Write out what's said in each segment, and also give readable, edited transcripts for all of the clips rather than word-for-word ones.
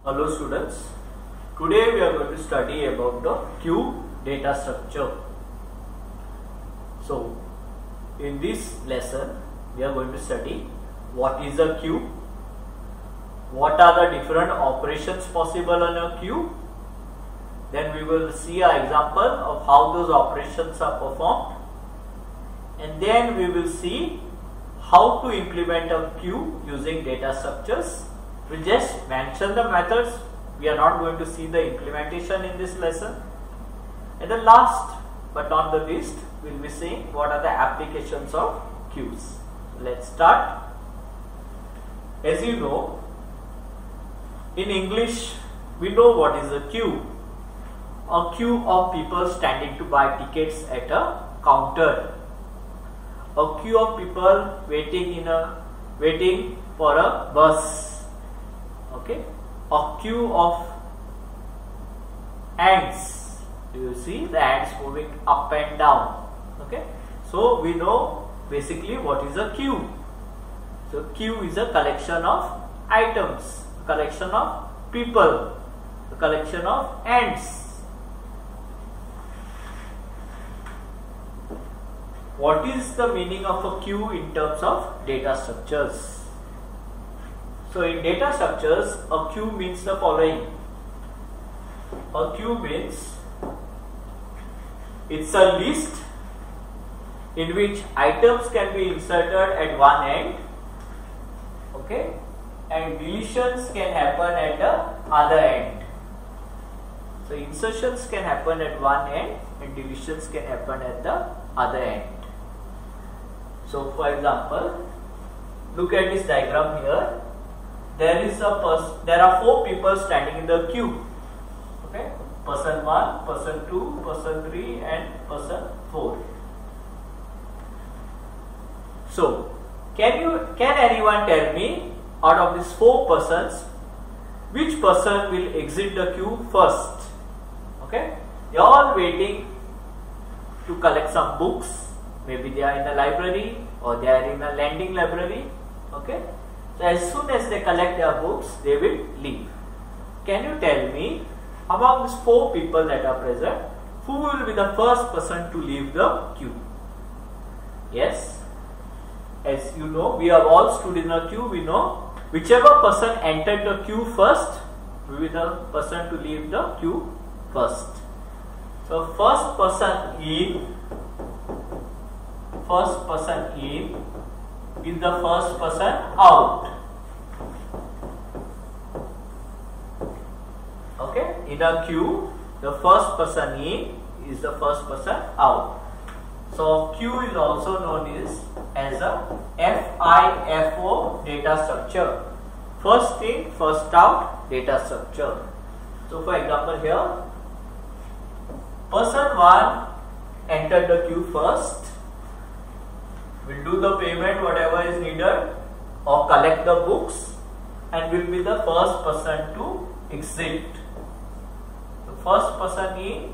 Hello students, today we are going to study about the queue data structure. So in this lesson we are going to study what is a queue, what are the different operations possible on a queue, then we will see an example of how those operations are performed, and then we will see how to implement a queue using data structures. We just mention the methods, we are not going to see the implementation in this lesson. And the last but not the least, we will be seeing what are the applications of queues. Let's start. As you know, in English we know what is a queue. A queue of people standing to buy tickets at a counter. A queue of people waiting for a bus. Okay, a queue of ants. You see the ants moving up and down. Okay, so we know basically what is a queue. So queue is a collection of items, a collection of people, a collection of ants. What is the meaning of a queue in terms of data structures? So in data structures, a queue means the following. A queue means it's a list in which items can be inserted at one end, okay, and deletions can happen at the other end. So insertions can happen at one end and deletions can happen at the other end. So for example, look at this diagram here. There are four people standing in the queue. Okay, person 1, person 2, person 3, and person 4. So, can anyone tell me out of these four persons which person will exit the queue first? Okay, they are all waiting to collect some books. Maybe they are in the library or they are in a lending library. Okay. So as soon as they collect their books, they will leave. Can you tell me, among these four people that are present, who will be the first person to leave the queue? Yes, as you know, we have all stood in a queue. We know whichever person entered the queue first will be the person to leave the queue first. So first person in is the first person out. Okay, in a queue, the first person in is the first person out. So queue is also known as a FIFO data structure. First in, first out data structure. So for example here, person 1 entered the queue first, will do the payment whatever is needed or collect the books and will be the first person to exit. So first person in,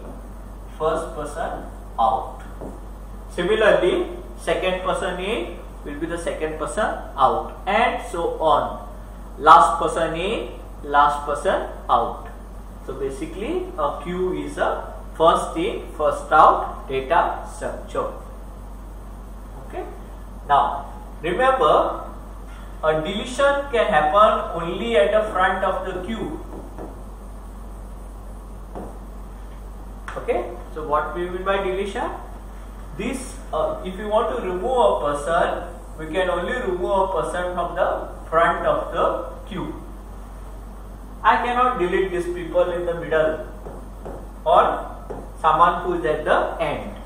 first person out. Similarly, second person in will be the second person out, and so on. Last person in, last person out. So basically a queue is a first in, first out data structure. Okay. Now, remember, a deletion can happen only at the front of the queue. Okay, so what we mean by deletion? This, if you want to remove a person, we can only remove a person from the front of the queue. I cannot delete these people in the middle or someone who is at the end.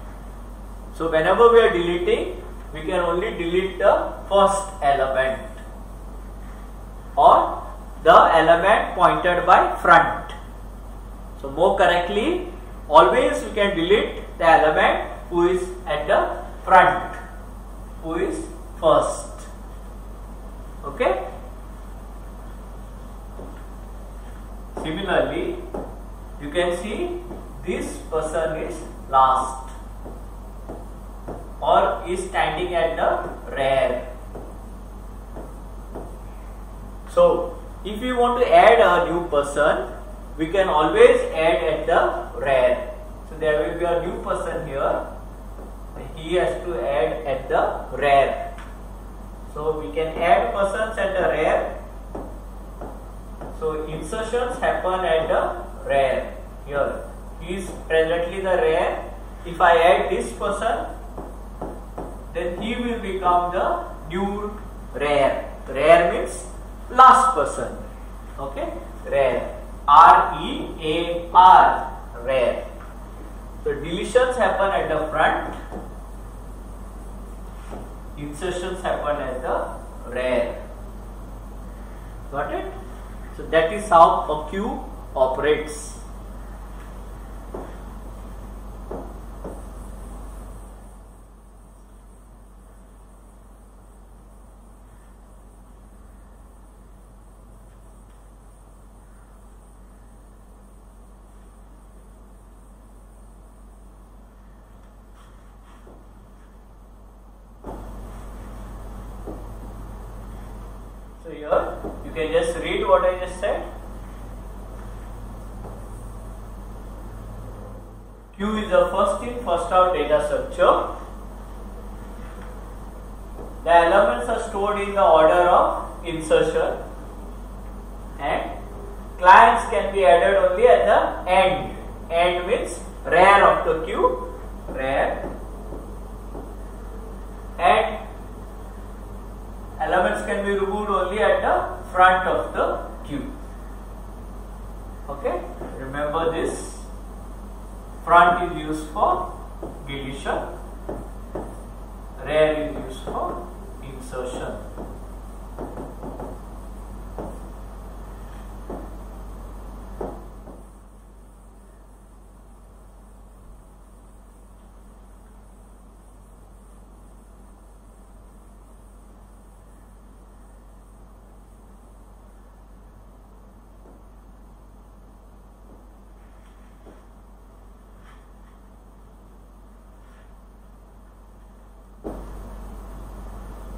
So whenever we are deleting, we can only delete the first element or the element pointed by front. So more correctly, always we can delete the element who is at the front, who is first. Okay. Similarly, you can see this person is last or is standing at the rear. So if we want to add a new person, we can always add at the rear. So there will be a new person here. He has to add at the rear. So we can add persons at the rear. So insertions happen at the rear. Here he is presently the rear. If I add this person, then he will become the new rear. Rear means last person. Okay, rear. R-E-A-R, rear. So deletions happen at the front. Insertions happen at the rear. Got it? So that is how a queue operates. So here you can just read what I just said. Queue is a first in first out data structure. The elements are stored in the order of insertion, and clients can be added only at the end. End means rear of the queue, rear, and elements can be removed only at the front of the queue. Okay, remember this. Front is used for deletion, rear is used for insertion.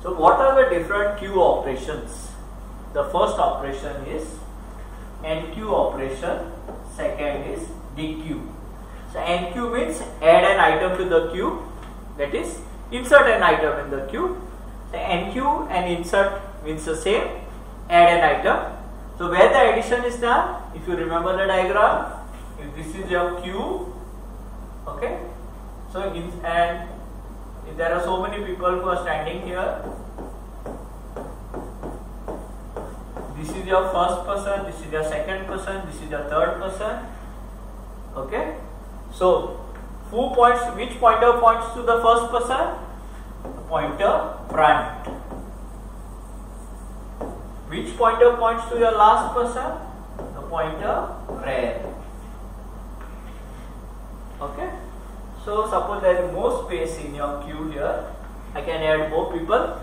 So what are the different queue operations? The first operation is NQ operation, second is DQ. So NQ means add an item to the queue, that is insert an item in the queue. So NQ and insert means the same, add an item. So where the addition is done, if you remember the diagram, if this is your queue, okay, so and if there are so many people who are standing here, this is your first person, this is your second person, this is your third person. Okay, so who points? Which pointer points to the first person? The pointer front. Which pointer points to your last person? The pointer rear. Okay. So suppose there is more space in your queue here, I can add more people.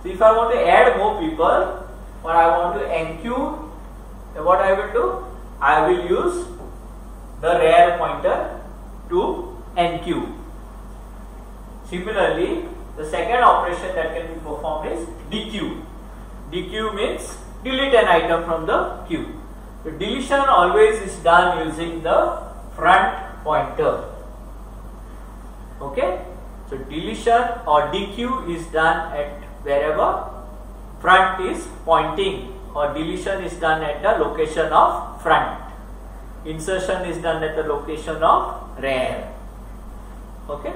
So if I want to add more people, or I want to NQ, then what I will do? I will use the rear pointer to NQ. Similarly, the second operation that can be performed is DQ. DQ means delete an item from the queue. The deletion always is done using the front pointer. Okay, so deletion or DQ is done at wherever front is pointing, or deletion is done at the location of front. Insertion is done at the location of rear. Okay.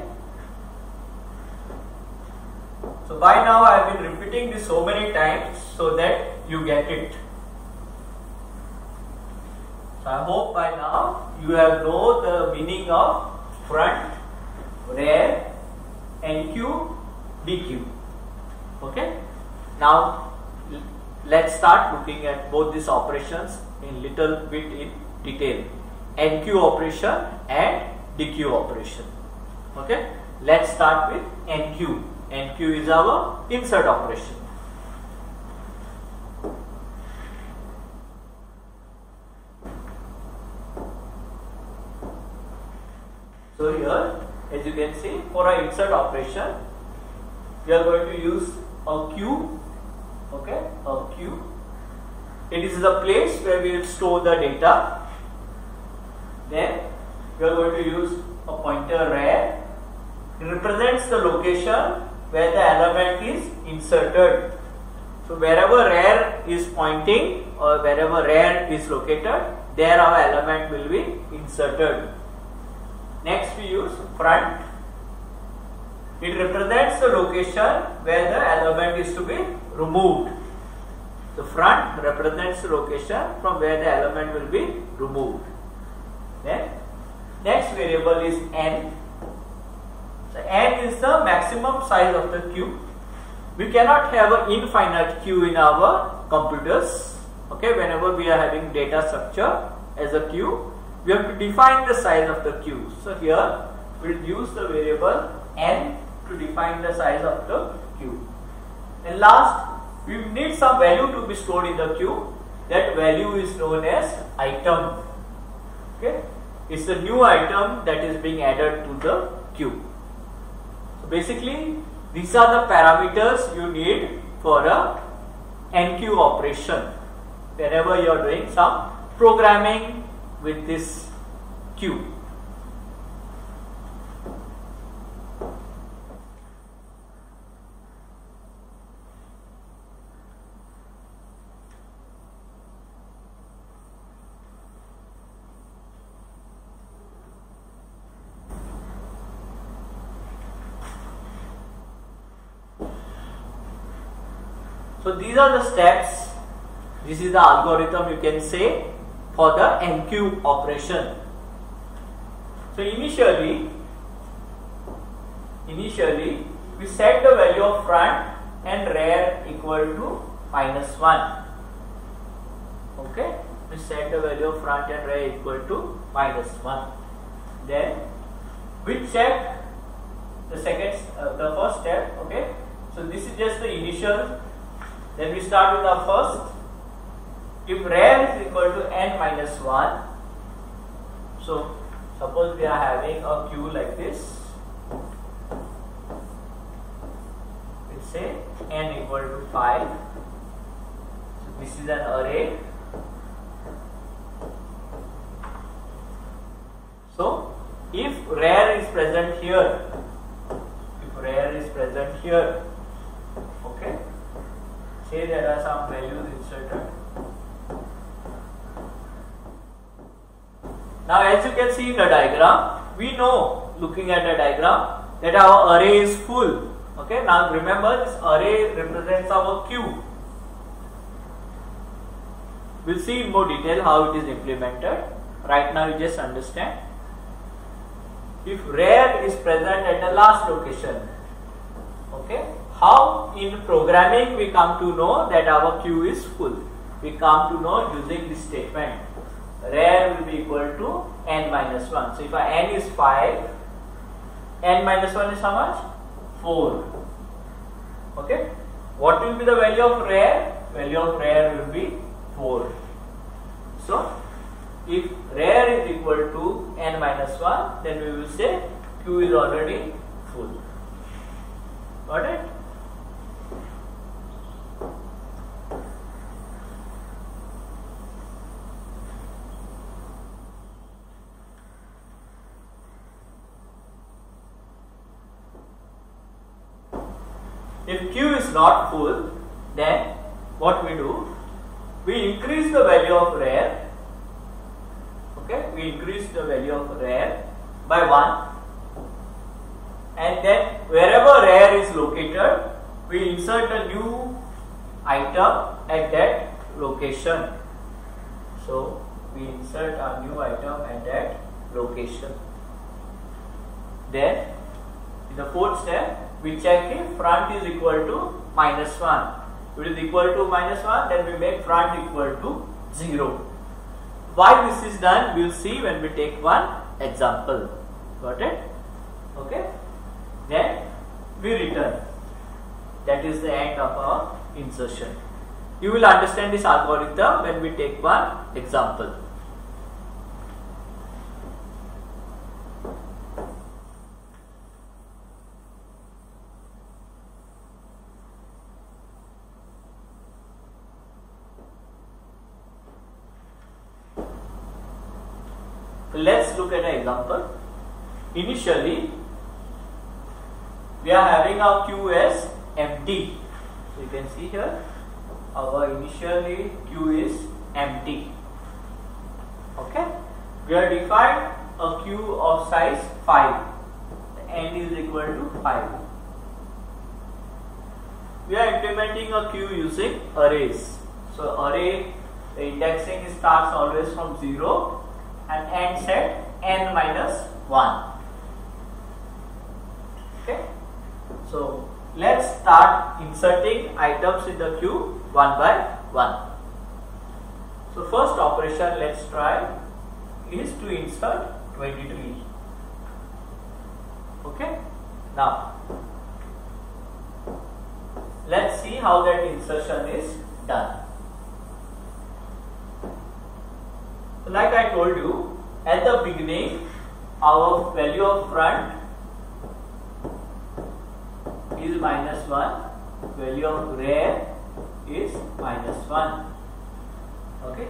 So by now I have been repeating this so many times so that you get it. So I hope by now you have known the meaning of front, rear, NQ, DQ. Okay. Now let's start looking at both these operations in little bit in detail. NQ operation and DQ operation. Okay. Let's start with NQ. NQ is our insert operation. So here, as you can see, for our insert operation, we are going to use a queue. Okay, a queue. it is the place where we will store the data. Then we are going to use a pointer var. It represents the location where the element is inserted. So wherever var is pointing or wherever var is located, there our element will be inserted. Next we use front. It represents the location where the element is to be removed. The front represents the location from where the element will be removed. Then next variable is n. So n is the maximum size of the queue. We cannot have an infinite queue in our computers. Okay, whenever we are having data structure as a queue, we have to define the size of the queue. So here we will use the variable n to define the size of the queue. And last, we need some value to be stored in the queue. That value is known as item. Okay, it's the new item that is being added to the queue. So basically, these are the parameters you need for a enqueue operation whenever you are doing some programming with this queue. So these are the steps, this is the algorithm you can say for the enqueue operation. So initially we set the value of front and var equal to -1. Okay, we set the value of front and var equal to -1. Then we check the first step. Okay, so this is just the initial. Then we start with our first. If var is equal to n-1, so suppose we are having a queue like this. We say n equal to 5. So this is an array. So if var is present here, okay, say there are some values inserted. Now as you can see in the diagram, we know looking at the diagram that our array is full. Okay, now remember this array represents our queue. We'll see in more detail how it is implemented. Right now you just understand. If var is present at the last location, okay, how in programming we come to know that our queue is full? We come to know using this statement. Var will be equal to n-1. So if our n is 5, n-1 is how much? 4. Okay. What will be the value of var? Value of var will be 4. So if var is equal to n-1, then we will say queue is already full. Got it? If queue is not full, then what we do? We increase the value of var. Okay, we increase the value of var by 1, and then wherever var is located, we insert a new item at that location. So we insert a new item at that location. Then in the fourth step, we check if front is equal to -1. If it is equal to -1, then we make front equal to 0. Why this is done, we will see when we take one example. Got it? Okay. Then we return. That is the end of our insertion. You will understand this algorithm when we take one example. let's look at an example. Initially, we are having our queue as empty. So you can see here, our initially queue is empty. Okay, we are defined a queue of size 5. The n is equal to 5. We are implementing a queue using arrays. So array, the indexing starts always from 0 and ends at n minus 1. Okay. So let's start inserting items in the queue one by one. So first operation let's try is to insert 23. Okay. Now let's see how that insertion is done. So like I told you, at the beginning our value of front is -1, value of rear is -1. Okay,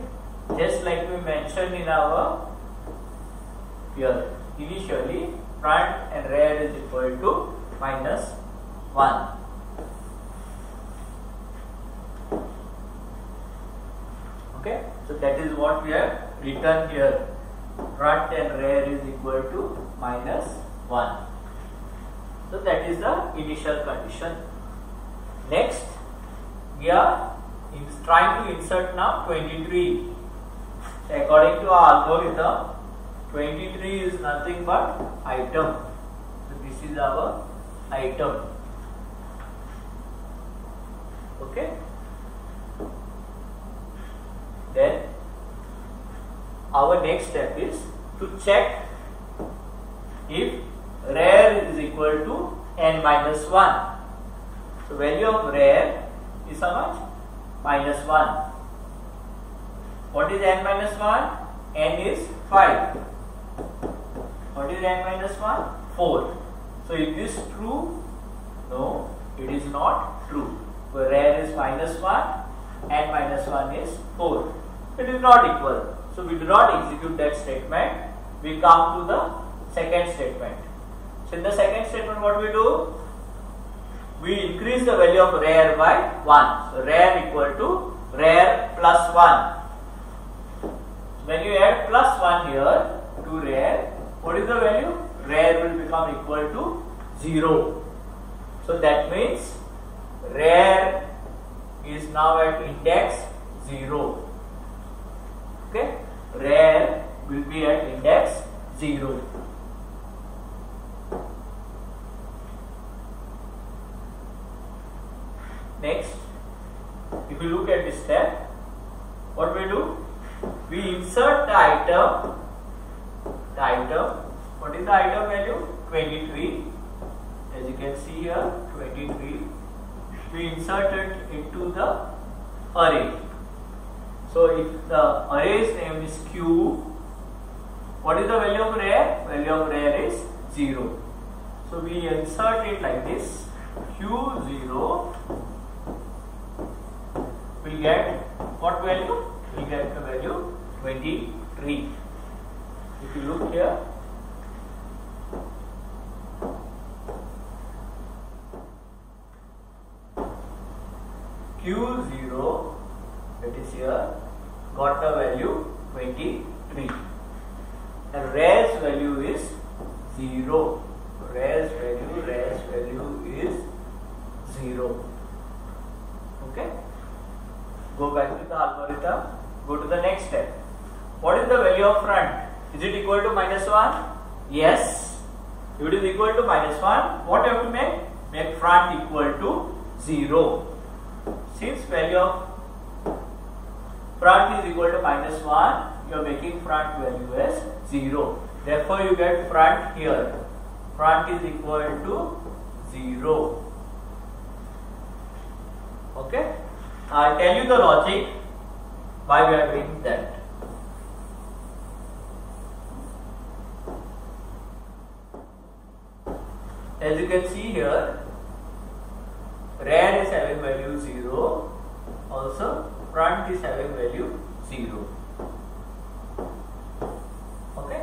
just like we mentioned in our here, initially front and rear is equal to -1. Okay, so that is what we have written here. Front and rear is equal to -1. So that is the initial condition. Next, we are trying to insert now 23. So according to our algorithm, 23 is nothing but item. So this is our item. Okay. Then our next step is to check if rear is equal to n minus 1. So value of rear is how much? -1. What is n minus 1? N is 5. What is n minus 1? 4. So is this true? No, it is not true. So rear is -1, n minus 1 is 4. It is not equal. So we do not execute that statement. We come to the second statement. So in the second statement, what we do? We increase the value of rear by 1. So rear equal to rear plus 1. When you add plus 1 here to rear, what is the value? Rear will become equal to 0. So that means rear is now at index 0. Okay, rear will be at index 0. Next, if you look at this step, what we do? We insert the item. What is the item value? 23. As you can see here, 23. We insert it into the array. So if the array's name is Q, what is the value of rear? Value of rear is 0. So we insert it like this. Q0 will get what value? We get the value 23. If you look here, Q0, that is here, got the value 23 and rear's value is 0. Rear's value is 0. Okay. Go back to the algorithm. Go to the next step. What is the value of front? Is it equal to -1? Yes. If it is equal to -1, what have to make? Make front equal to 0. Since value of front is equal to -1, you are making front value as 0. Therefore, you get front here. Front is equal to 0. Okay. I'll tell you the logic why we are doing that. As you can see here, rear is having value 0, also front is having value 0. Okay.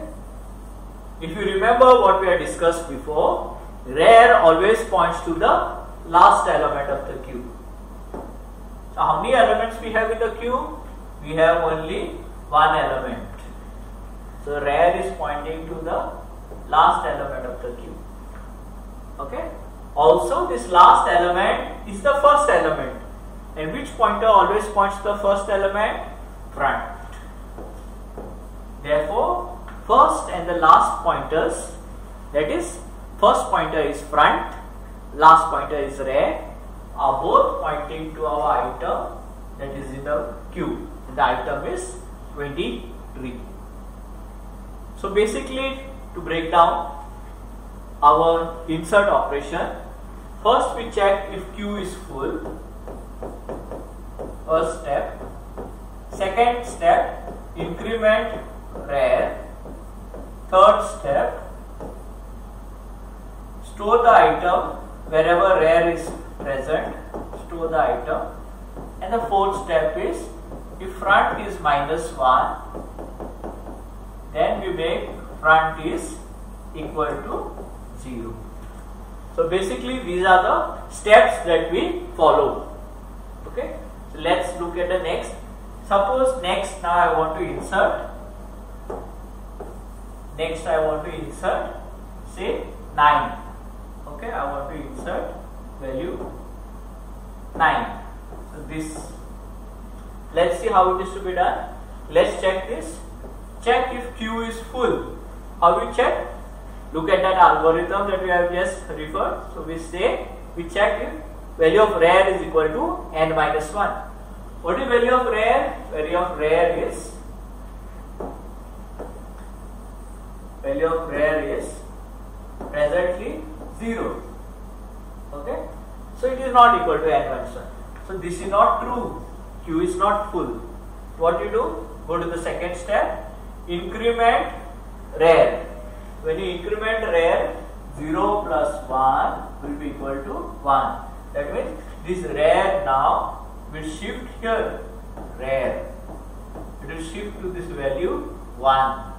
If you remember what we had discussed before, rare always points to the last element of the queue. So how many elements we have in the queue? We have only one element. So rare is pointing to the last element of the queue. Okay. Also, this last element is the first element. And which pointer always points to the first element? Front. Therefore, first and the last pointers, that is, first pointer is front, last pointer is rare, are both pointing to our item that is in the queue. The item is 23. So basically, to break down our insert operation, first we check if queue is full. First step. Second step, increment rare. Third step, store the item wherever rare is present, store the item. And the fourth step is, if front is -1, then we make front is equal to 0. So basically these are the steps that we follow. Okay. So let's look at the next. Suppose next now I want to insert. Next I want to insert say 9. Okay, I want to insert value 9. So this, let's see how it is to be done. Let's check this. Check if queue is full. How we check? Look at that algorithm that we have just referred. So we say, we check if value of rare is equal to n minus 1. What is value of rare? Value of rare is presently 0. Okay. So it is not equal to n minus 1. So this is not true. Queue is not full. What you do? Go to the second step. Increment rare. When you increment rare, 0 plus 1 will be equal to 1. That means this rare now will shift here. Rare. It will shift to this value 1.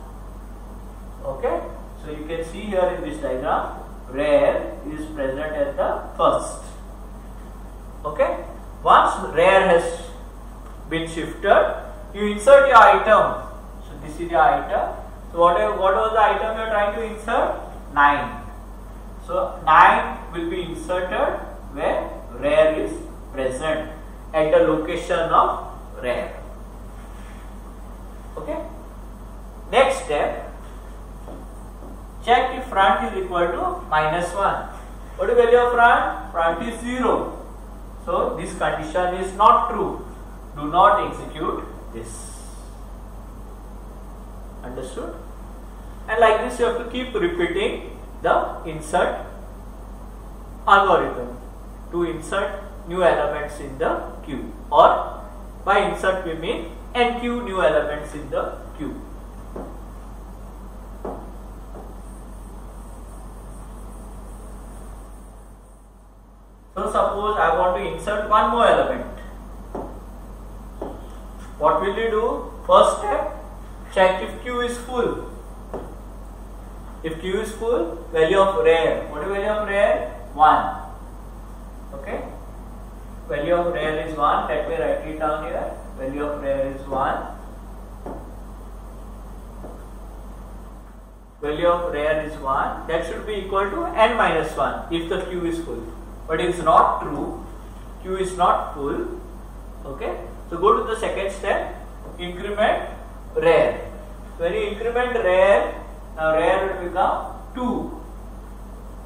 Okay. So you can see here in this diagram, rare is present at the first. Okay. Once rare has been shifted, you insert your item. So this is your item. So what was the item you are trying to insert? 9. So 9 will be inserted where rare is present, at the location of rare. Okay. Next step, check if front is equal to -1. What is the value of front? Front is 0. So this condition is not true. Do not execute this. Understood? And like this you have to keep repeating the insert algorithm to insert new elements in the queue, or by insert we mean NQ new elements in the queue. So suppose I want to insert one more element. What will you do? First step, check if queue is full. If queue is full, value of rare. What is value of rare? 1. Okay. Value of rare is 1. Let me write it down here. Value of rare is 1. Value of rare is 1. That should be equal to n minus 1 if the queue is full. But it is not true. Queue is not full. Okay. So go to the second step. Increment rare. When you increment rare, now rare will become 2.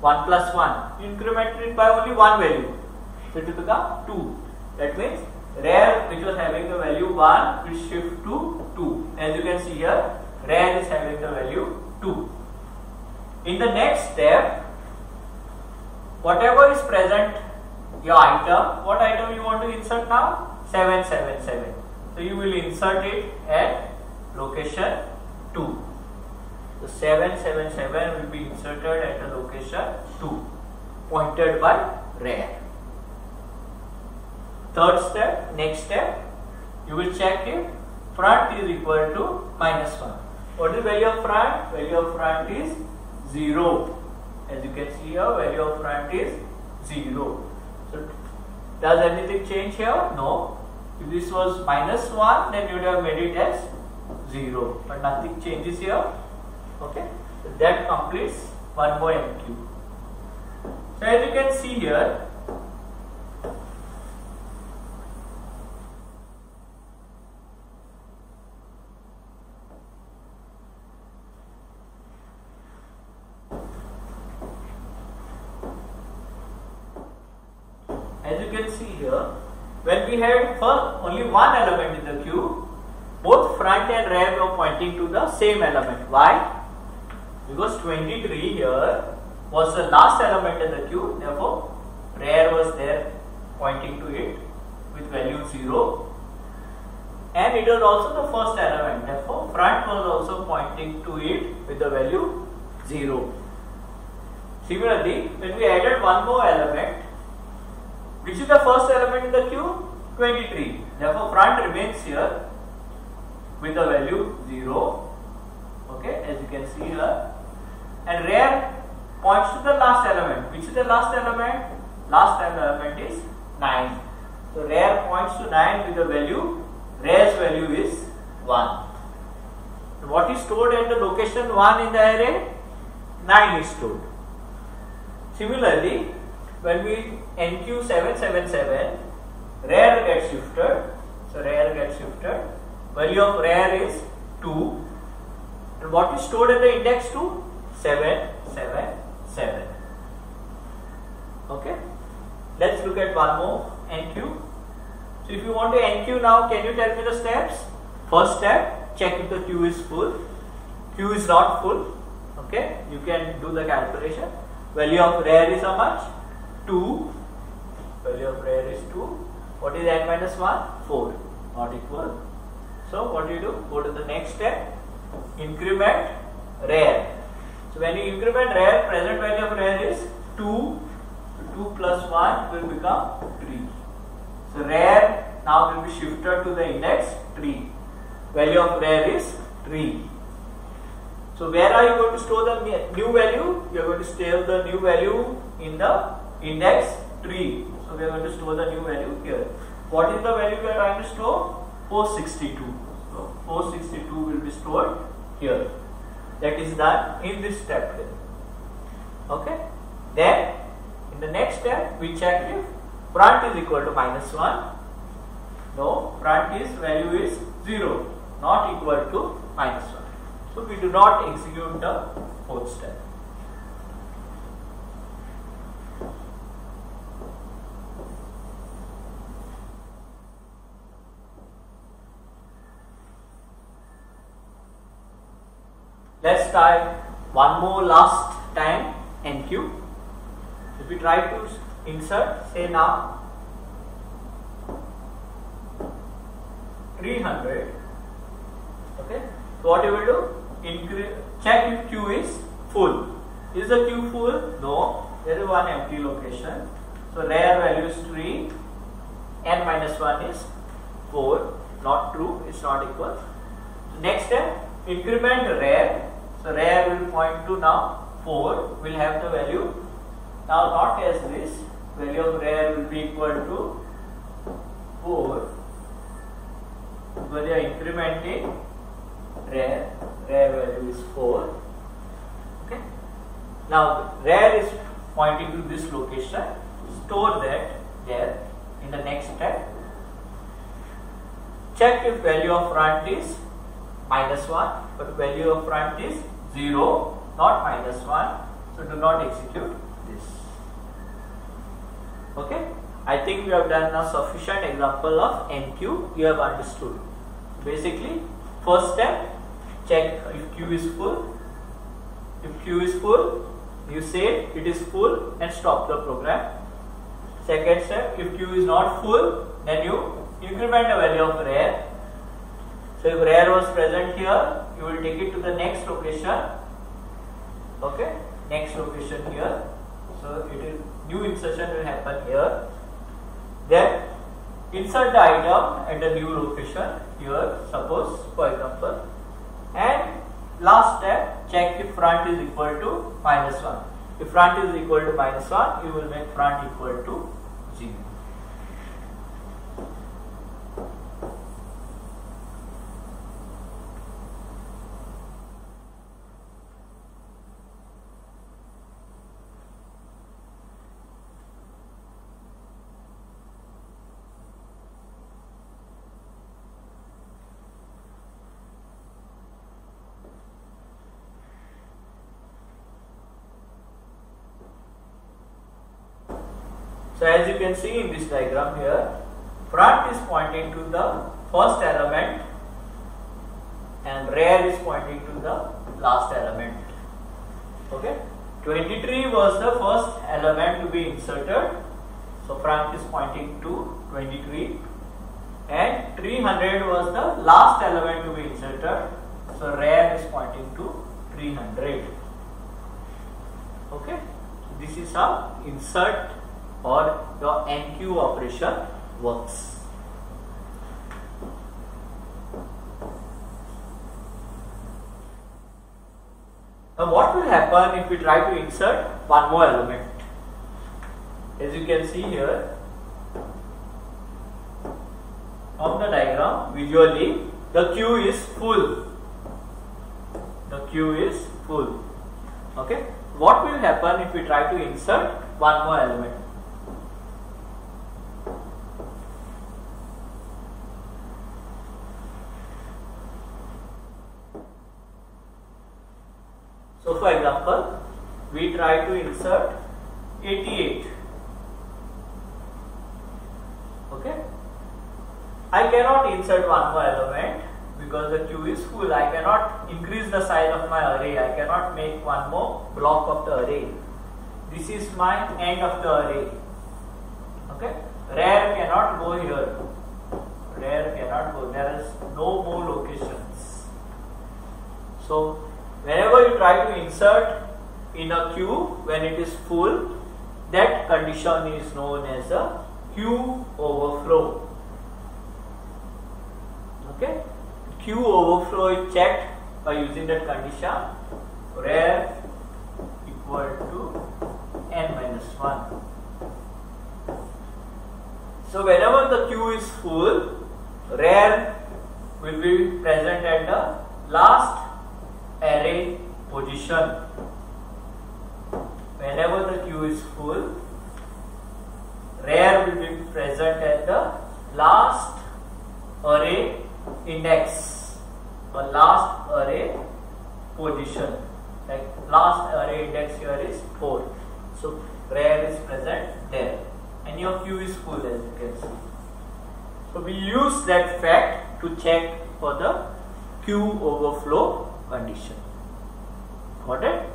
1 plus 1. You increment it by only one value. So it will become 2. That means rare, which was having the value 1, will shift to 2. As you can see here, rare is having the value 2. In the next step, whatever is present, your item, what item you want to insert now? 777. So you will insert it at location 2. So 777 will be inserted at a location 2, pointed by rare. Third step, next step, you will check if front is equal to -1. What is value of front? Value of front is 0. As you can see here, value of front is 0. So does anything change here? No. If this was -1, then you would have made it as 0. But nothing changes here. Okay. So that completes one more MQ. So as you can see here, when we had only one element in the queue, both front and rear were pointing to the same element. Why? Because 23 here was the last element in the queue, therefore rear was there pointing to it with value 0, and it was also the first element, therefore front was also pointing to it with the value 0. Similarly, when we added one more element, which is the first element in the queue? 23. Therefore, front remains here with the value 0. Okay, as you can see here. And rear points to the last element. Which is the last element? Last element is 9. So, rear points to 9 with the value, rear's value is 1. So, what is stored at the location 1 in the array? 9 is stored. Similarly, when we NQ777, rear gets shifted. So rear gets shifted. Value of rear is 2. And what is stored at the index 2? 777. Okay. Let's look at one more NQ. So if you want to NQ now, can you tell me the steps? First step, check if the queue is full. Queue is not full. Okay. You can do the calculation. Value of rear is how much? 2. Value of rear is 2. What is n minus 1? 4. Not equal. So what do you do? Go to the next step. Increment rear. So when you increment rear, present value of rear is 2. 2 plus 1 will become 3. So rear now will be shifted to the index 3. Value of rear is 3. So where are you going to store the new value? You are going to store the new value in the index 3. So we are going to store the new value here. What is the value we are trying to store? 462. So 462 will be stored here. That is done in this step here. Okay. Then in the next step we check if front is equal to -1. No, front is value is 0, not equal to -1. So we do not execute the fourth step. Let's try one more last time NQ. If we try to insert, say now 300. Okay. So what you will do? Check if queue is full. Is the queue full? No. There is one empty location. So rear value is 3. N minus 1 is 4. Not true. It's not equal. Next step, increment rear. So rear will point to now 4. Will have the value. Now not as this. Value of rear will be equal to 4. Because they are incrementing rear. Rear value is 4. Okay. Now rear is pointing to this location. Store that there in the next step. Check if value of front is -1, but value of front is 0, not -1. So do not execute this. Okay. I think we have done a sufficient example of NQ. You have understood. Basically, first step, check if queue is full. If queue is full, you say it is full and stop the program. Second step, if queue is not full, then you increment the value of rear. So if rear was present here, you will take it to the next location. Okay, next location here. So it is new insertion will happen here. Then insert the item at the new location here, suppose for example, and last step, check if front is equal to -1. If front is equal to -1, you will make front equal to 0. So as you can see in this diagram here, front is pointing to the first element and rear is pointing to the last element. Okay, 23 was the first element to be inserted, so front is pointing to 23, and 300 was the last element to be inserted, so rear is pointing to 300. Okay, this is how insert or your NQ operation works. Now what will happen if we try to insert one more element? As you can see here on the diagram, visually the queue is full. The queue is full. Okay, what will happen if we try to insert one more element? So for example, we try to insert 88. Okay, I cannot insert one more element because the queue is full. I cannot increase the size of my array. I cannot make one more block of the array. This is my end of the array. Okay, rear cannot go here. Rear cannot go. There is no more locations. So whenever you try to insert in a queue when it is full, that condition is known as a queue overflow. Okay, queue overflow is checked by using that condition, rear equal to n-1. So whenever the queue is full, rear will be present at the last array position. Whenever the queue is full, rear will be present at the last array index or last array position. Like last array index here is 4. So rear is present there and your queue is full, as you can see. So we use that fact to check for the queue overflow condition. Got it?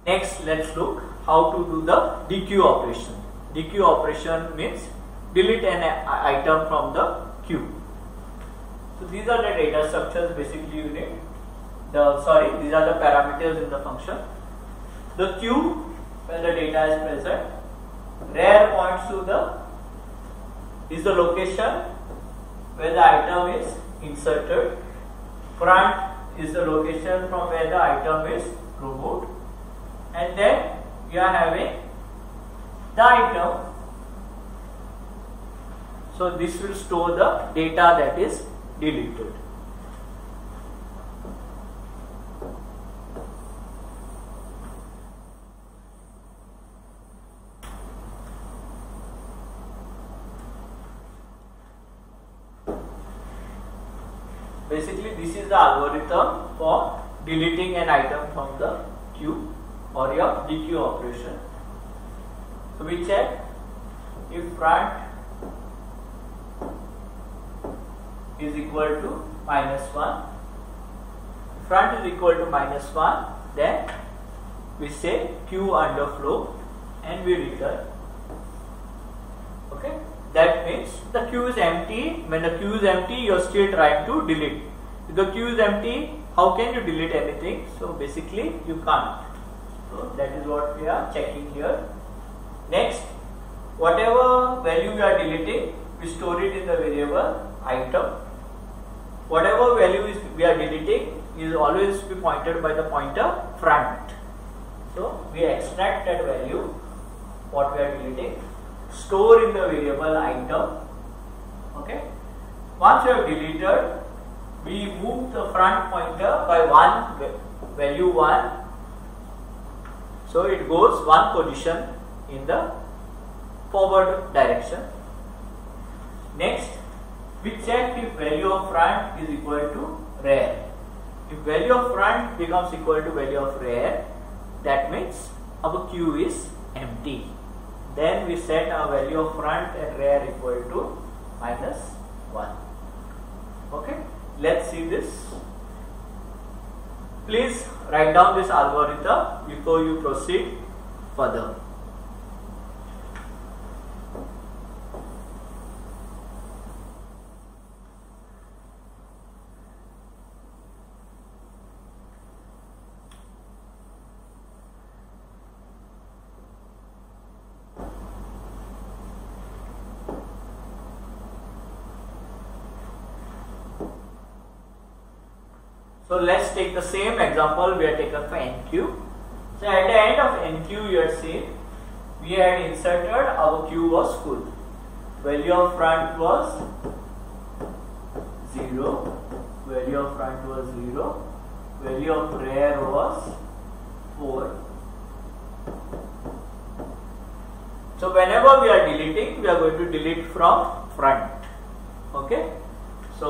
Next, let's look how to do the dequeue operation. Dequeue operation means delete an item from the queue. So these are the data structures basically you need. These are the parameters in the function. The queue, where the data is present, rear points to is the location where the item is inserted, front is the location from where the item is removed, and then you are having the item. So this will store the data that is deleted. Basically, this is the algorithm for deleting an item from the queue or your dequeue operation. So we check if front is equal to -1. If front is equal to -1, then we say queue underflow and we return. Okay, that means the queue is empty. When the queue is empty, you are still trying to delete. If the queue is empty, how can you delete anything? So basically you can't. So that is what we are checking here. Next, whatever value we are deleting, we store it in the variable item. Whatever value we are deleting is always be pointed by the pointer front. So we extract that value, what we are deleting, store in the variable item. Okay. Once we have deleted, we move the front pointer by value 1. So it goes one position in the forward direction. Next, we check if value of front is equal to rear. If value of front becomes equal to value of rear, that means our queue is empty. Then we set our value of front and rear equal to -1. Okay, let's see this. Please write down this algorithm before you proceed further. So let's take the same example we have taken for NQ. So at the end of NQ, you had seen we had inserted our queue was full. Value of front was 0. Value of front was 0. Value of rear was 4. So whenever we are deleting, we are going to delete from front. Okay. So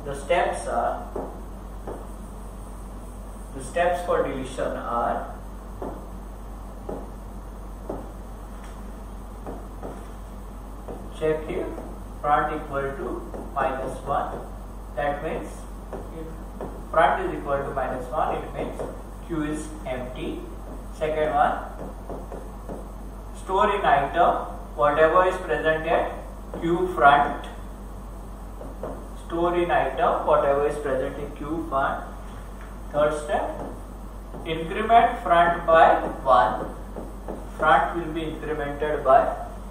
the steps for deletion are check here front equal to -1. That means if front is equal to -1, it means queue is empty. Second one, store in item whatever is present at queue front. Store in item whatever is present in queue front. Third step, increment front by 1. Front will be incremented by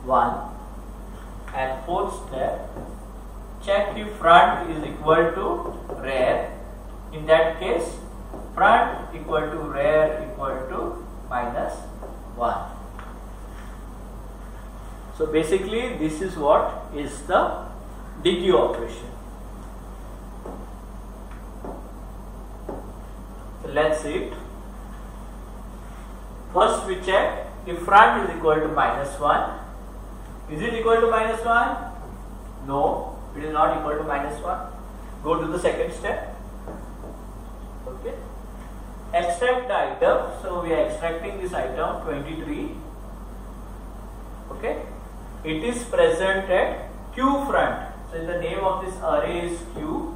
1. And fourth step, check if front is equal to rear. In that case, front equal to rear equal to -1. So basically this is what is the DQ operation. So let's see it. First we check if front is equal to -1. Is it equal to -1? No, it is not equal to -1. Go to the second step. Okay. Extract the item. So we are extracting this item 23. Okay. It is present at Q front. So the name of this array is Q.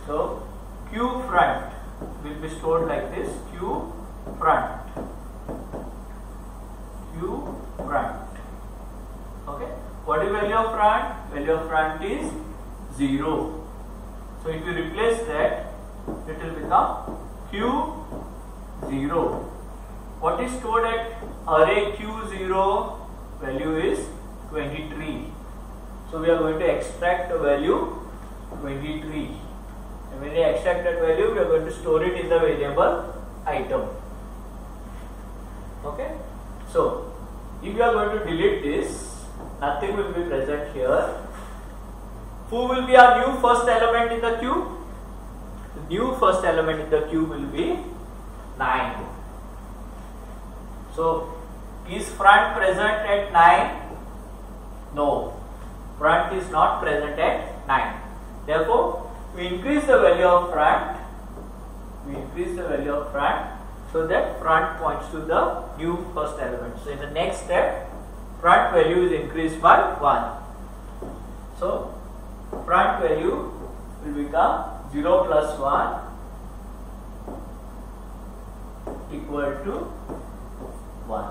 So Q front will be stored like this. Q front. Q front. Okay. What is value of front? Value of front is 0. So if you replace that, it will become Q0. What is stored at array Q0? Value is 23. So we are going to extract the value 23. And when we extract that value, we are going to store it in the variable item. Okay. So if you are going to delete this, nothing will be present here. Who will be our new first element in the queue? The new first element in the queue will be 9. So is front present at 9? No, front is not present at 9. Therefore, we increase the value of front. We increase the value of front so that front points to the new first element. So in the next step, front value is increased by 1. So front value will become 0 plus 1 equal to 1.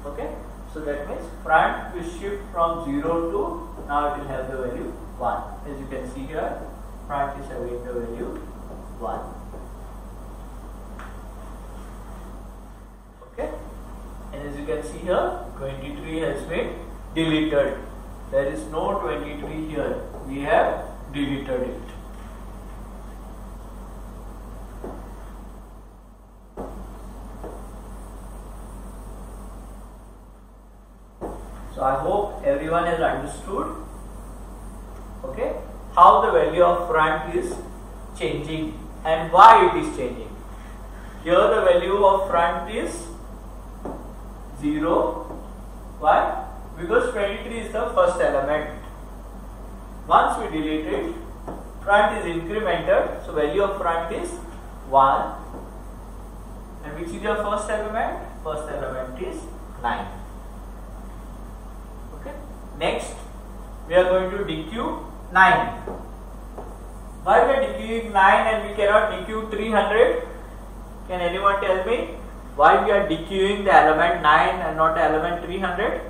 Okay. So that means front will shift from 0 to, now it will have the value 1. As you can see here, front is having the value 1. Okay, and as you can see here, 23 has been deleted. There is no 23 here. We have deleted it. So I hope everyone has understood, okay, how the value of front is changing and why it is changing. Here the value of front is 0. Why? Because 23 is the first element. Once we delete it, front is incremented, so value of front is 1. And which is your first element? First element is 9. Okay. Next, we are going to dequeue 9. Why we are dequeuing 9 and we cannot dequeue 300? Can anyone tell me why we are dequeuing the element 9 and not the element 300?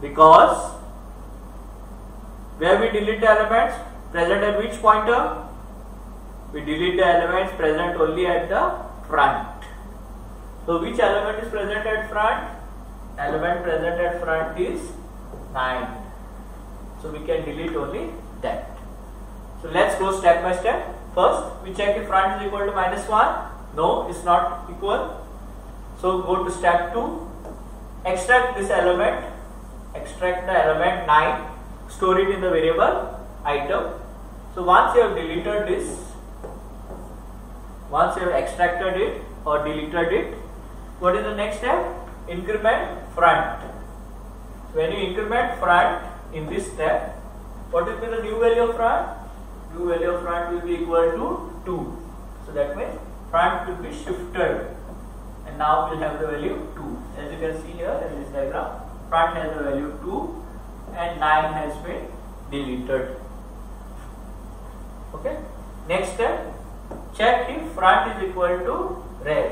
Because where we delete the elements present at which pointer? We delete the elements present only at the front. So which element is present at front? Element present at front is 9. So we can delete only that. So let's go step by step. First, we check if front is equal to -1. No, it's not equal. So go to step 2. Extract this element. Extract the element 9. Store it in the variable item. So once you have deleted this, once you have extracted it or deleted it, what is the next step? Increment front. So when you increment front in this step, what will be the new value of front? New value of front will be equal to 2. So that means front will be shifted, and now we will have the value 2. As you can see here in this diagram, front has the value 2 and 9 has been deleted. Okay. Next step, check if front is equal to rear.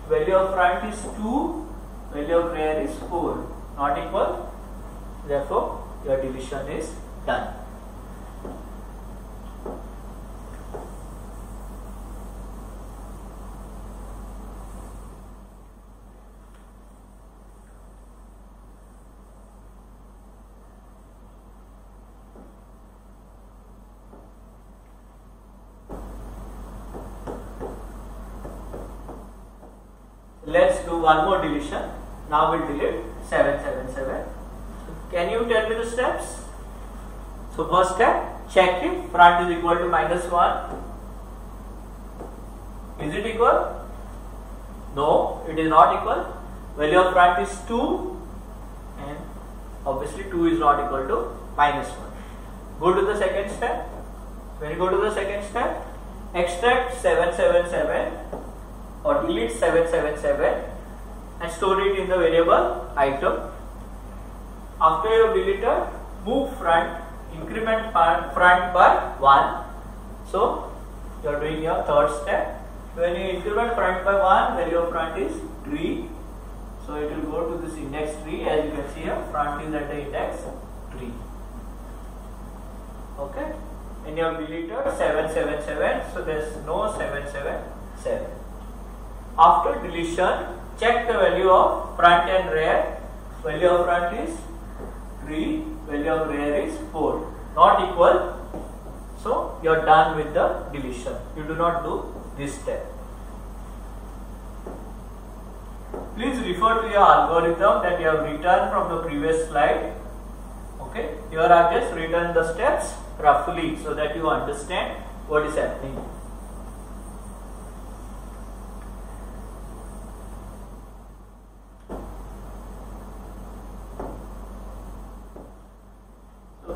Value of front is 2, value of rear is 4. Not equal, therefore your deletion is done. Let's do one more deletion. Now we'll delete 777. Can you tell me the steps? So first step, check if front is equal to -1. Is it equal? No, it is not equal. Value of front is 2 and obviously 2 is not equal to -1. Go to the second step. When you go to the second step, extract 777 or delete 777 and store it in the variable item. After you have deleted, move front, increment front by 1. So you are doing your third step. When you increment front by 1, value of front is 3. So it will go to this index 3. As you can see here, front is at the index 3. Okay, and you have deleted 777. So there is no 777. After deletion, check the value of front and rear. Value of front is 3, value of rear is 4. Not equal. So you are done with the deletion. You do not do this step. Please refer to your algorithm that you have written from the previous slide. Okay, here I have just written the steps roughly so that you understand what is happening.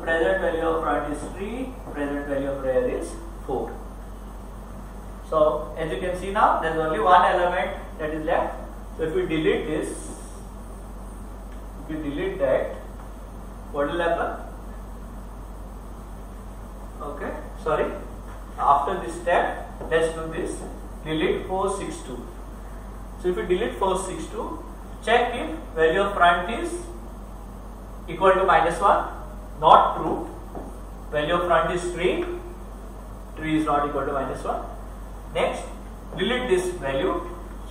Present value of front is 3, present value of rear is 4. So as you can see now, there is only one element that is left. So if we delete this, if we delete that, what will happen? Okay, sorry. After this step, let's do this. Delete 462. So if we delete 462, check if value of front is equal to -1. Not true. value of front is tree is not equal to -1. Next, delete this value.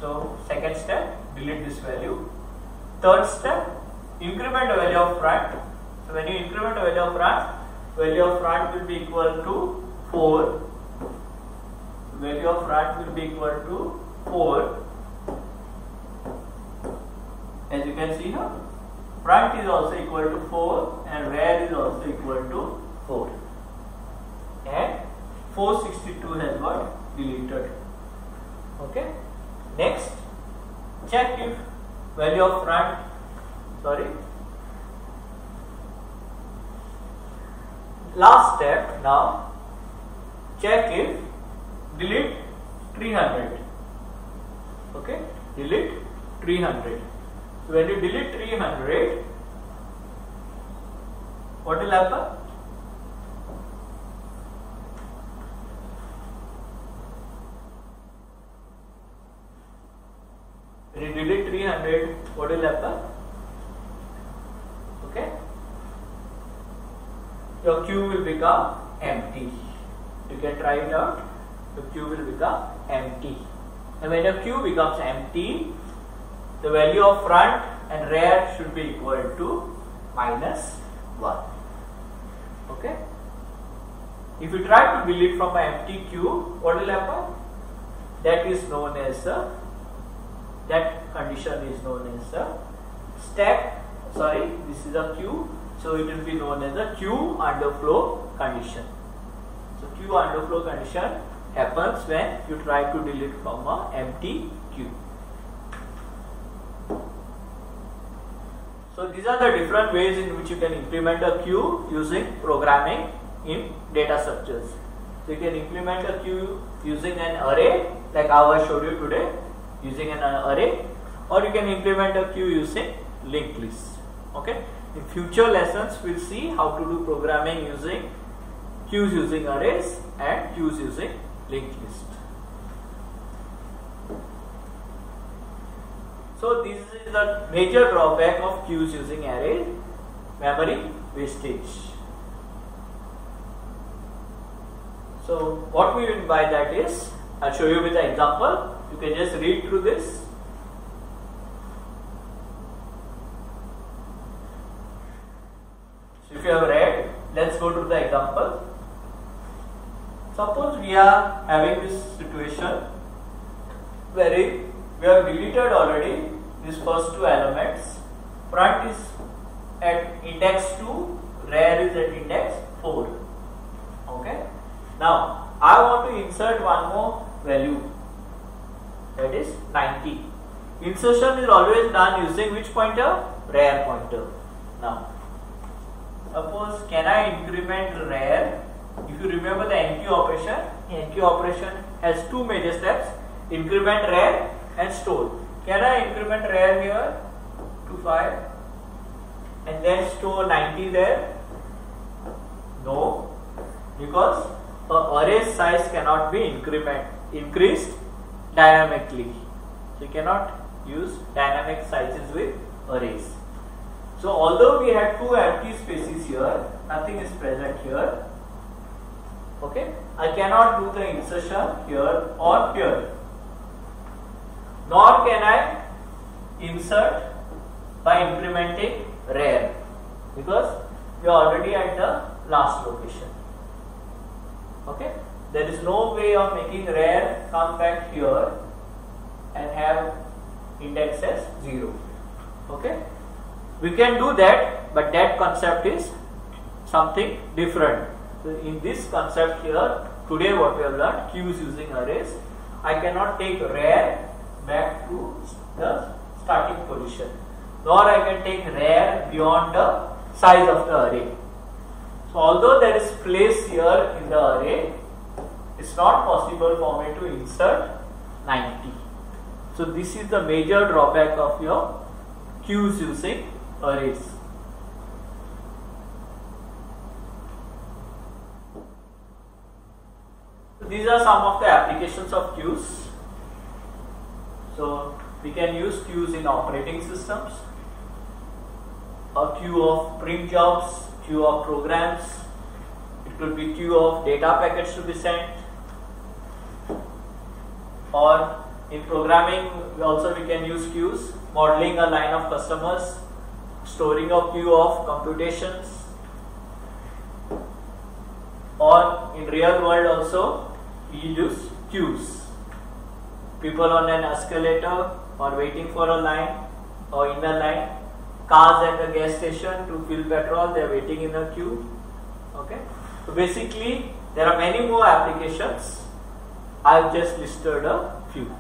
So second step, delete this value. Third step, increment the value of front. So when you increment the value of front will be equal to 4. Value of front will be equal to 4. As you can see here, front is also equal to 4 and rear is also equal to 4. And 462 has got deleted. Okay. Next, check if value of front, last step now, check if delete 300. Okay, delete 300. So when you delete 300, what will happen? When you delete 300, what will happen? Okay, your queue will become empty. You can try it out. The queue will become empty. And when your queue becomes empty, the value of front and rear should be equal to -1. Okay. If you try to delete from an empty queue, what will happen? That condition is known as a stack. This is a queue, so it will be known as a queue underflow condition. So queue underflow condition happens when you try to delete from an empty queue. So these are the different ways in which you can implement a queue using programming in data structures. So you can implement a queue using an array, like how I showed you today, using an array, or you can implement a queue using linked list. Okay. In future lessons, we'll see how to do programming using queues using arrays and queues using linked list. So this is the major drawback of queues using array: memory wastage. So what we mean by that is, I'll show you with the example. You can just read through this. So if you have read, let's go to the example. Suppose we are having this situation wherein we have deleted already these first two elements. Front is at index 2, rear is at index 4. Okay. Now I want to insert one more value, that is 90. Insertion is always done using which pointer? Rear pointer. Now suppose, can I increment rear? If you remember the NQ operation has two major steps: increment rear and store. Can I increment rear here to 5 and then store 90 there? No, because array size cannot be increased dynamically. So you cannot use dynamic sizes with arrays. So although we had two empty spaces here, nothing is present here. Okay, I cannot do the insertion here or here. Nor can I insert by implementing rear, because we are already at the last location. Okay, there is no way of making rear come back here and have index as 0. Okay, we can do that, but that concept is something different. So in this concept here, today what we have learned, queues using arrays, I cannot take rear back to the starting position, nor I can take rear beyond the size of the array. So although there is place here in the array, it's not possible for me to insert 90. So this is the major drawback of your queues using arrays. So these are some of the applications of queues. So we can use queues in operating systems, a queue of print jobs, queue of programs. It It could be queue of data packets to be sent, or in programming also we can use queues, modeling a line of customers, storing a queue of computations, or in real world also we use queues. People on an escalator or waiting for a line or in a line, cars at a gas station to fill petrol, they are waiting in a queue. Okay, so basically there are many more applications. I have just listed a few.